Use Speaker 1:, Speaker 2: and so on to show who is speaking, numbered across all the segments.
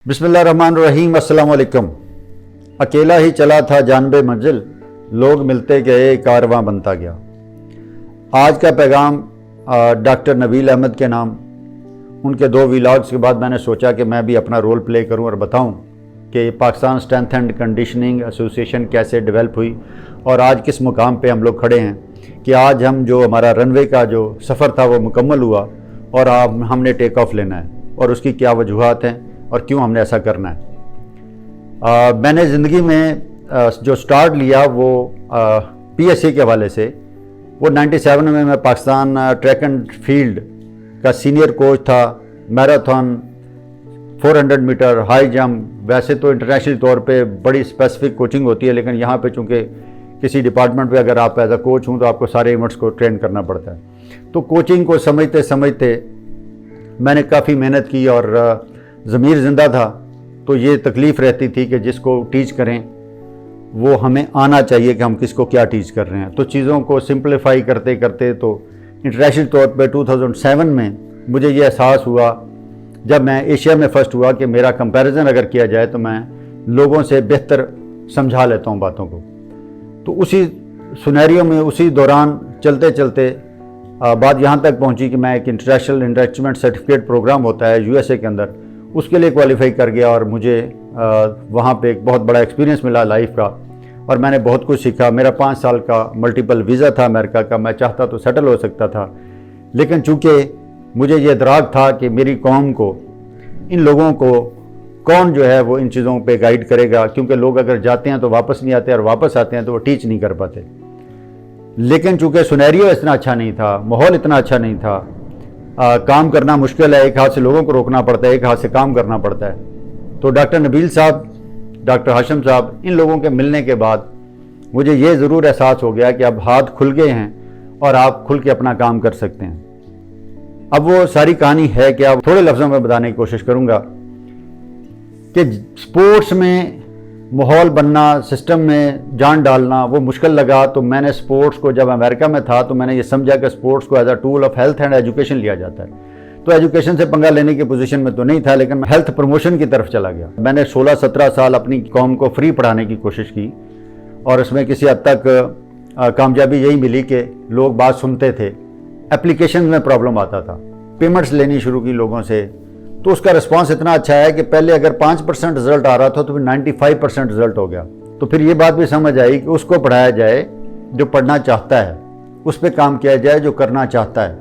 Speaker 1: بسم اللہ الرحمن الرحیم۔ السلام علیکم۔ اکیلا ہی چلا تھا جانب منزل، لوگ ملتے گئے کارواں بنتا گیا۔ آج کا پیغام ڈاکٹر نبیل احمد کے نام، ان کے 2 ویلاگز کے بعد میں نے سوچا کہ میں بھی اپنا رول پلے کروں اور بتاؤں کہ Pakistan strength and conditioning association کیسے ڈیولپ ہوئی اور آج کس مقام پہ ہم لوگ کھڑے ہیں، کہ آج ہم جو ہمارا رن وے کا جو سفر تھا وہ مکمل ہوا اور اب ہم نے ٹیک آف لینا ہے، اور اس کی کیا وجوہات ہیں اور کیوں ہم نے ایسا کرنا ہے۔ میں نے زندگی میں جو سٹارٹ لیا وہ پی ایس سی کے حوالے سے، وہ 97 میں پاکستان ٹریک اینڈ فیلڈ کا سینئر کوچ تھا۔ میراتھن، 400 میٹر، ہائی جمپ، ویسے تو انٹرنیشنل طور پہ بڑی اسپیسیفک کوچنگ ہوتی ہے، لیکن یہاں پہ چونکہ کسی ڈپارٹمنٹ پہ اگر آپ ایز اے کوچ ہوں تو آپ کو سارے ایونٹس کو ٹرین کرنا پڑتا ہے۔ تو کوچنگ کو سمجھتے سمجھتے میں نے کافی محنت کی اور ضمیر زندہ تھا تو یہ تکلیف رہتی تھی کہ جس کو ٹیچ کریں وہ ہمیں آنا چاہیے کہ ہم کس کو کیا ٹیچ کر رہے ہیں۔ تو چیزوں کو سمپلیفائی کرتے کرتے تو انٹرنیشنل طور پہ 2007 میں مجھے یہ احساس ہوا، جب میں ایشیا میں فرسٹ ہوا، کہ میرا کمپیریزن اگر کیا جائے تو میں لوگوں سے بہتر سمجھا لیتا ہوں باتوں کو۔ تو اسی سینیریو میں اسی دوران چلتے چلتے بات یہاں تک پہنچی کہ میں ایک انٹرنیشنل انریچمنٹ سرٹیفکیٹ پروگرام ہوتا ہے USA کے اندر، اس کے لیے کوالیفائی کر گیا، اور مجھے وہاں پہ ایک بہت بڑا ایکسپیرینس ملا لائف کا، اور میں نے بہت کچھ سیکھا۔ میرا 5 سال کا ملٹیپل ویزا تھا امریکہ کا، میں چاہتا تو سیٹل ہو سکتا تھا، لیکن چونکہ مجھے یہ ادراک تھا کہ میری قوم کو، ان لوگوں کو کون جو ہے وہ ان چیزوں پہ گائیڈ کرے گا، کیونکہ لوگ اگر جاتے ہیں تو واپس نہیں آتے، اور واپس آتے ہیں تو وہ ٹیچ نہیں کر پاتے۔ لیکن چونکہ سینیریو اتنا اچھا نہیں تھا، ماحول اتنا اچھا نہیں تھا، کام کرنا مشکل ہے، ایک ہاتھ سے لوگوں کو روکنا پڑتا ہے، ایک ہاتھ سے کام کرنا پڑتا ہے۔ تو ڈاکٹر نبیل صاحب، ڈاکٹر ہاشم صاحب، ان لوگوں کے ملنے کے بعد مجھے یہ ضرور احساس ہو گیا کہ اب ہاتھ کھل گئے ہیں اور آپ کھل کے اپنا کام کر سکتے ہیں۔ اب وہ ساری کہانی ہے کہ اب تھوڑے لفظوں میں بتانے کی کوشش کروں گا کہ سپورٹس میں ماحول بننا، سسٹم میں جان ڈالنا وہ مشکل لگا، تو میں نے سپورٹس کو، جب امریکہ میں تھا تو میں نے یہ سمجھا کہ سپورٹس کو as a tool of health and education لیا جاتا ہے۔ تو ایجوکیشن سے پنگا لینے کی پوزیشن میں تو نہیں تھا، لیکن میں ہیلتھ پروموشن کی طرف چلا گیا۔ میں نے 16-17 سال اپنی قوم کو فری پڑھانے کی کوشش کی، اور اس میں کسی حد تک کامیابی یہی ملی کہ لوگ بات سنتے تھے۔ اپلیکیشن میں پرابلم آتا تھا، پیمنٹس لینی شروع کی لوگوں سے، تو اس کا رسپانس اتنا اچھا ہے کہ پہلے اگر 5% رزلٹ آ رہا تھا تو پھر 95% رزلٹ ہو گیا۔ تو پھر یہ بات بھی سمجھ آئی کہ اس کو پڑھایا جائے جو پڑھنا چاہتا ہے، اس پہ کام کیا جائے جو کرنا چاہتا ہے۔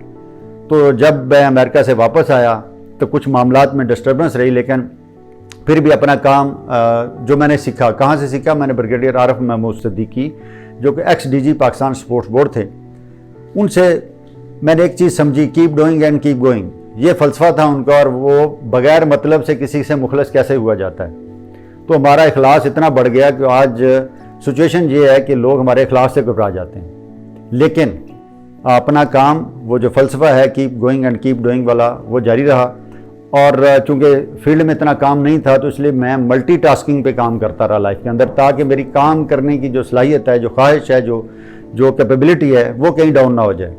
Speaker 1: تو جب میں امریکہ سے واپس آیا تو کچھ معاملات میں ڈسٹربنس رہی، لیکن پھر بھی اپنا کام جو میں نے سیکھا، کہاں سے سیکھا؟ میں نے بریگیڈیئر عارف محمود صدیقی، جو کہ x DG Pakistan sports board تھے، ان سے میں نے ایک چیز سمجھی، keep doing and keep going. یہ فلسفہ تھا ان کا، اور وہ بغیر مطلب سے کسی سے مخلص کیسے ہوا جاتا ہے۔ تو ہمارا اخلاص اتنا بڑھ گیا کہ آج سچویشن یہ ہے کہ لوگ ہمارے اخلاص سے گھبرا جاتے ہیں، لیکن اپنا کام، وہ جو فلسفہ ہے keep going and keep doing والا، وہ جاری رہا۔ اور چونکہ فیلڈ میں اتنا کام نہیں تھا تو اس لیے میں ملٹی ٹاسکنگ پہ کام کرتا رہا لائف کے اندر، تاکہ میری کام کرنے کی جو صلاحیت ہے، جو خواہش ہے، جو کیپیبلٹی ہے، وہ کہیں ڈاؤن نہ ہو جائے۔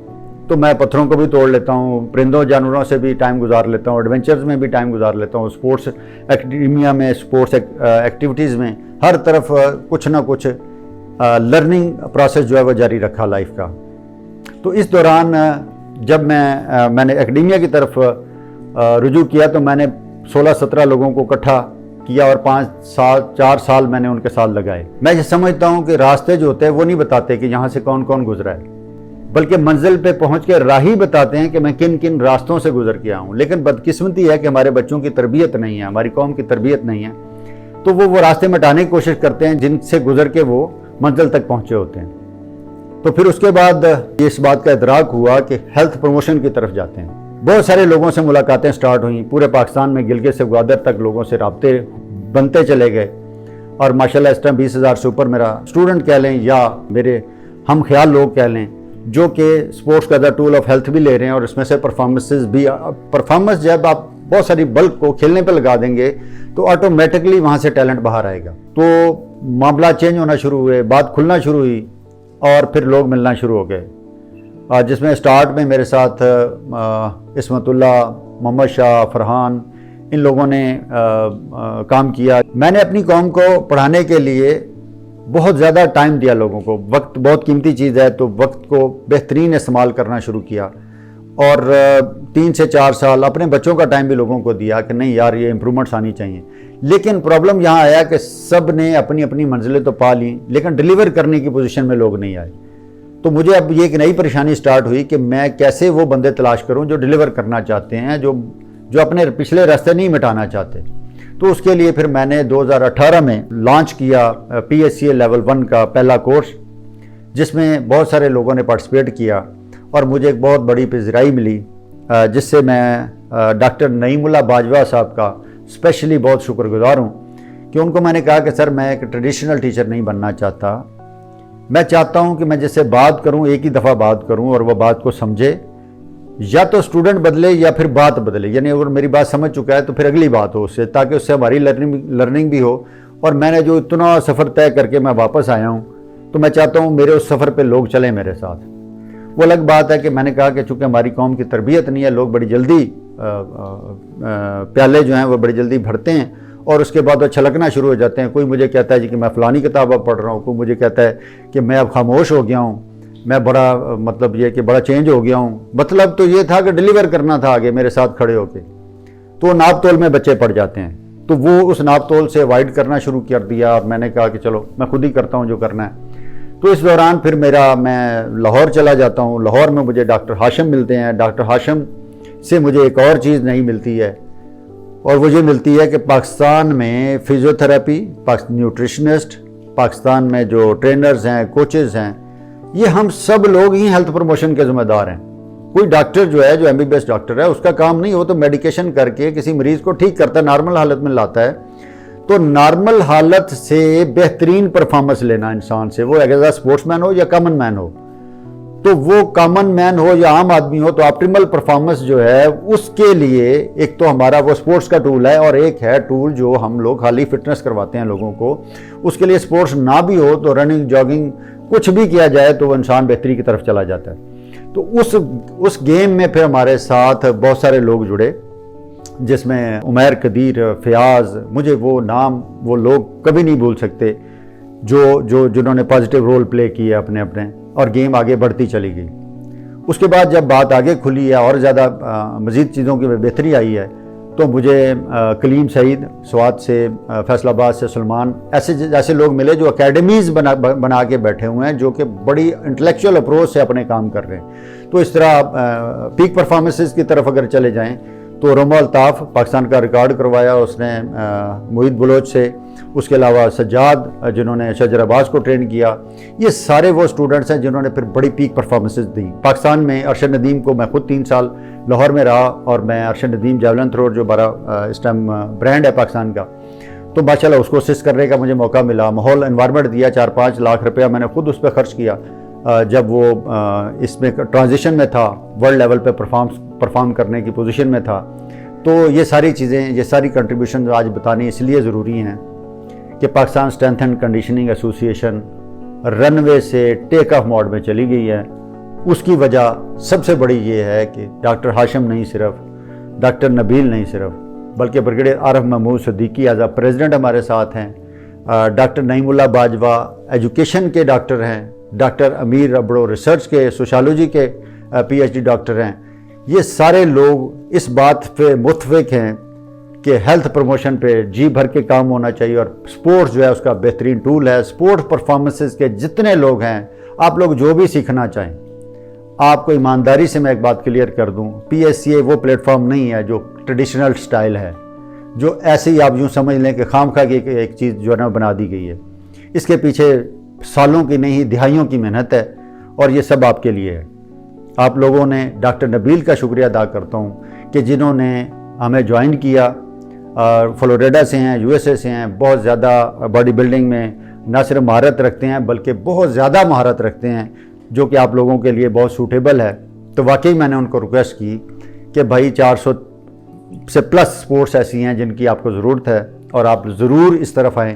Speaker 1: تو میں پتھروں کو بھی توڑ لیتا ہوں، پرندوں جانوروں سے بھی ٹائم گزار لیتا ہوں، ایڈونچرز میں بھی ٹائم گزار لیتا ہوں، سپورٹس اکیڈمیا میں، سپورٹس ایکٹیویٹیز میں، ہر طرف کچھ نہ کچھ لرننگ پروسیس جو ہے وہ جاری رکھا لائف کا۔ تو اس دوران جب میں نے اکیڈمیا کی طرف رجوع کیا تو میں نے 16-17 لوگوں کو اکٹھا کیا، اور 4 سال میں نے ان کے ساتھ لگائے۔ میں یہ سمجھتا ہوں کہ راستے جو ہوتے ہیں وہ نہیں بتاتے کہ یہاں سے کون کون گزرا ہے، بلکہ منزل پہ پہنچ کے راہی بتاتے ہیں کہ میں کن کن راستوں سے گزر کے آؤں۔ لیکن بدقسمتی ہے کہ ہمارے بچوں کی تربیت نہیں ہے، ہماری قوم کی تربیت نہیں ہے، تو وہ راستے مٹانے کی کوشش کرتے ہیں جن سے گزر کے وہ منزل تک پہنچے ہوتے ہیں۔ تو پھر اس کے بعد اس بات کا ادراک ہوا کہ ہیلتھ پروموشن کی طرف جاتے ہیں۔ بہت سارے لوگوں سے ملاقاتیں سٹارٹ ہوئیں، پورے پاکستان میں گلگت سے گوادر تک لوگوں سے رابطے بنتے چلے گئے، اور ماشاءاللہ اس ٹائم 20,000 سے اوپر میرا اسٹوڈنٹ کہہ لیں یا میرے ہم خیال لوگ کہہ لیں، جو کہ سپورٹس کا ٹول آف ہیلتھ بھی لے رہے ہیں، اور اس میں سے پرفارمنسز بھی۔ پرفارمنس جب آپ بہت ساری بلک کو کھیلنے پہ لگا دیں گے تو آٹومیٹکلی وہاں سے ٹیلنٹ باہر آئے گا۔ تو معاملات چینج ہونا شروع ہوئے، بات کھلنا شروع ہوئی، اور پھر لوگ ملنا شروع ہو گئے، جس میں سٹارٹ میں میرے ساتھ عصمت اللہ، محمد شاہ، فرحان، ان لوگوں نے کام کیا. میں نے اپنی قوم کو پڑھانے کے لیے بہت زیادہ ٹائم دیا لوگوں کو. وقت بہت قیمتی چیز ہے تو وقت کو بہترین استعمال کرنا شروع کیا اور 3 سے 4 سال اپنے بچوں کا ٹائم بھی لوگوں کو دیا کہ نہیں یار یہ امپرومنٹس آنی چاہیے. لیکن پرابلم یہاں آیا کہ سب نے اپنی اپنی منزلیں تو پا لیں لیکن ڈیلیور کرنے کی پوزیشن میں لوگ نہیں آئے. تو مجھے اب یہ ایک نئی پریشانی سٹارٹ ہوئی کہ میں کیسے وہ بندے تلاش کروں جو ڈیلیور کرنا چاہتے ہیں, جو اپنے پچھلے راستے نہیں مٹانا چاہتے. تو اس کے لیے پھر میں نے 2018 میں لانچ کیا PSCA لیول 1 کا پہلا کورس, جس میں بہت سارے لوگوں نے پارٹیسپیٹ کیا اور مجھے ایک بہت بڑی پذیرائی ملی, جس سے میں ڈاکٹر نعیم اللہ باجوہ صاحب کا اسپیشلی بہت شکر گزار ہوں کہ ان کو میں نے کہا کہ سر میں ایک ٹریڈیشنل ٹیچر نہیں بننا چاہتا. میں چاہتا ہوں کہ میں جس سے بات کروں ایک ہی دفعہ بات کروں اور وہ بات کو سمجھے. یا تو اسٹوڈنٹ بدلے یا پھر بات بدلے, یعنی اگر میری بات سمجھ چکا ہے تو پھر اگلی بات ہو اس سے, تاکہ اس سے ہماری لرننگ بھی ہو. اور میں نے جو اتنا سفر طے کر کے میں واپس آیا ہوں تو میں چاہتا ہوں میرے اس سفر پہ لوگ چلیں میرے ساتھ. وہ الگ بات ہے کہ میں نے کہا کہ چونکہ ہماری قوم کی تربیت نہیں ہے, لوگ بڑی جلدی پیالے جو ہیں وہ بڑی جلدی بھرتے ہیں اور اس کے بعد وہ چھلکنا شروع ہو جاتے ہیں. کوئی مجھے کہتا ہے جی کہ میں فلانی کتاب اب پڑھ رہا ہوں, کوئی مجھے کہتا ہے کہ میں اب خاموش ہو گیا ہوں, میں بڑا مطلب یہ کہ بڑا چینج ہو گیا ہوں. مطلب تو یہ تھا کہ ڈیلیور کرنا تھا آگے میرے ساتھ کھڑے ہو کے. تو ناپ تول میں بچے پڑ جاتے ہیں, تو وہ اس ناپ تول سے اوائڈ کرنا شروع کر دیا اور میں نے کہا کہ چلو میں خود ہی کرتا ہوں جو کرنا ہے. تو اس دوران پھر میں لاہور چلا جاتا ہوں. لاہور میں مجھے ڈاکٹر ہاشم ملتے ہیں. ڈاکٹر ہاشم سے مجھے ایک اور چیز نہیں ملتی ہے اور وہ یہ ملتی ہے کہ پاکستان میں فزیوتھراپی, نیوٹریشنسٹ, پاکستان میں جو ٹرینرز ہیں, کوچز ہیں, یہ ہم سب لوگ ہی ہیلتھ پروموشن کے ذمہ دار ہیں. کوئی ڈاکٹر جو ہے جو MBBS ڈاکٹر ہے اس کا کام نہیں ہو تو میڈیکیشن کر کے کسی مریض کو ٹھیک کرتا ہے, نارمل حالت میں لاتا ہے. تو نارمل حالت سے بہترین پرفارمنس لینا انسان سے, وہ ایز اے سپورٹس مین ہو یا کامن مین ہو, تو وہ کامن مین ہو یا عام آدمی ہو, تو آپٹیمل پرفارمنس جو ہے اس کے لیے ایک تو ہمارا وہ سپورٹس کا ٹول ہے اور ایک ہے ٹول جو ہم لوگ خالی فٹنس کرواتے ہیں لوگوں کو. اس کے لیے سپورٹس نہ بھی ہو تو رننگ, جاگنگ, کچھ بھی کیا جائے تو وہ انسان بہتری کی طرف چلا جاتا ہے. تو اس گیم میں پھر ہمارے ساتھ بہت سارے لوگ جڑے, جس میں عمیر قدیر, فیاض, مجھے وہ نام وہ لوگ کبھی نہیں بھول سکتے جنہوں نے پازیٹیو رول پلے کیے اپنے, اور گیم آگے بڑھتی چلی گئی. اس کے بعد جب بات آگے کھلی ہے اور زیادہ مزید چیزوں کی بہتری آئی ہے تو مجھے کلیم سعید سوات سے, فیصل آباد سے سلمان, ایسے لوگ ملے جو اکیڈمیز بنا کے بیٹھے ہوئے ہیں, جو کہ بڑی انٹلیکچوئل اپروچ سے اپنے کام کر رہے ہیں. تو اس طرح پیک پرفارمنسز کی طرف اگر چلے جائیں تو روما الطاف پاکستان کا ریکارڈ کروایا اس نے محیط بلوچ سے. اس کے علاوہ سجاد جنہوں نے شجر عباس کو ٹرین کیا. یہ سارے وہ سٹوڈنٹس ہیں جنہوں نے پھر بڑی پیک پرفارمنسز دی. پاکستان میں ارشد ندیم کو, میں خود 3 سال لاہور میں رہا اور میں ارشد ندیم جیولن تھرور جو بڑا اس ٹائم برانڈ ہے پاکستان کا, تو ماشاءاللہ اس کو اسسٹ کرنے کا مجھے موقع ملا. ماحول انوائرمنٹ دیا, 4-5 لاکھ روپیہ میں نے خود اس پہ خرچ کیا جب وہ اس میں ٹرانزیشن میں تھا, ورلڈ لیول پہ پرفارم کرنے کی پوزیشن میں تھا. تو یہ ساری چیزیں, یہ ساری کنٹریبیوشن آج بتانی اس لیے ضروری ہیں کہ پاکستان اسٹرینتھ اینڈ کنڈیشننگ ایسوسی ایشن رن وے سے ٹیک آف موڈ میں چلی گئی ہے. اس کی وجہ سب سے بڑی یہ ہے کہ ڈاکٹر ہاشم نہیں صرف, ڈاکٹر نبیل نہیں صرف, بلکہ brigadier Arif Mahmood Siddiqui as a president ہمارے ساتھ ہیں, ڈاکٹر نعیم اللہ باجوہ ایجوکیشن کے ڈاکٹر ہیں, ڈاکٹر امیر ربڑو ریسرچ کے, سوشالوجی کے PhD ڈاکٹر ہیں. یہ سارے لوگ اس بات پہ متفق ہیں کہ ہیلتھ پروموشن پہ جی بھر کے کام ہونا چاہیے اور سپورٹس جو ہے اس کا بہترین ٹول ہے. سپورٹس پرفارمنسز کے جتنے لوگ ہیں, آپ لوگ جو بھی سیکھنا چاہیں, آپ کو ایمانداری سے میں ایک بات کلیئر کر دوں, PSCA وہ پلیٹ فارم نہیں ہے جو ٹریڈیشنل سٹائل ہے, جو ایسے ہی آپ یوں سمجھ لیں کہ خواہ کی ایک چیز جو ہے نا بنا دی گئی ہے. اس کے پیچھے سالوں کی نہیں دہائیوں کی محنت ہے اور یہ سب آپ کے لیے ہے. آپ لوگوں نے, ڈاکٹر نبیل کا شکریہ ادا کرتا ہوں کہ جنہوں نے ہمیں جوائن کیا, فلوریڈا سے ہیں, USA سے ہیں, بہت زیادہ باڈی بلڈنگ میں نہ صرف مہارت رکھتے ہیں بلکہ بہت زیادہ مہارت رکھتے ہیں, جو کہ آپ لوگوں کے لیے بہت سوٹیبل ہے. تو واقعی میں نے ان کو ریکویسٹ کی کہ بھائی 400 سے پلس سپورٹس ایسی ہیں جن کی آپ کو ضرورت ہے اور آپ ضرور اس طرف آئیں.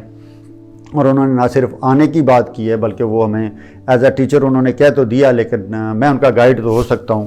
Speaker 1: اور انہوں نے نہ صرف آنے کی بات کی ہے بلکہ وہ ہمیں ایز اے ٹیچر انہوں نے کہہ تو دیا, لیکن میں ان کا گائیڈ تو ہو سکتا ہوں